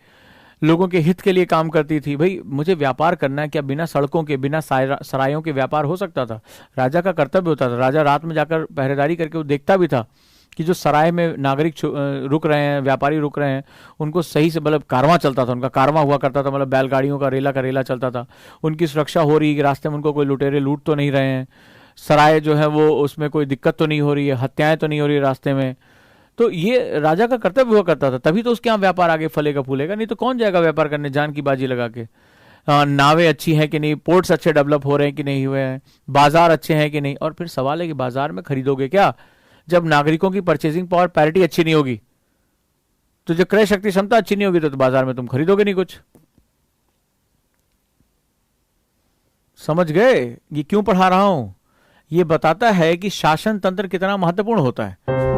लोगों के हित के लिए काम करती थी। भाई मुझे व्यापार करना है, क्या बिना सड़कों के, बिना सरायों के व्यापार हो सकता था? राजा का कर्तव्य होता था। राजा रात में जाकर पहरेदारी करके वो देखता भी था कि जो सराय में नागरिक रुक रहे हैं, व्यापारी रुक रहे हैं, उनको सही से, मतलब कारवां चलता था, उनका कारवां हुआ करता था, मतलब बैलगाड़ियों का रेला चलता था, उनकी सुरक्षा हो रही है कि रास्ते में उनको कोई लुटेरे लूट तो नहीं रहे हैं, सराय जो है वो उसमें कोई दिक्कत तो नहीं हो रही है, हत्याएं तो नहीं हो रही है रास्ते में। तो ये राजा का कर्तव्य हुआ करता था, तभी तो उसके यहाँ व्यापार आगे फलेगा फूलेगा। नहीं तो कौन जाएगा व्यापार करने जान की बाजी लगा के? नावें अच्छी हैं कि नहीं, पोर्ट्स अच्छे डेवलप हो रहे हैं कि नहीं हुए हैं, बाजार अच्छे हैं कि नहीं। और फिर सवाल है कि बाजार में खरीदोगे क्या जब नागरिकों की परचेसिंग पावर पैरिटी अच्छी नहीं होगी? तो जब क्रय शक्ति क्षमता अच्छी नहीं होगी तो बाजार में तुम खरीदोगे नहीं कुछ। समझ गए ये क्यों पढ़ा रहा हूं? ये बताता है कि शासन तंत्र कितना महत्वपूर्ण होता है।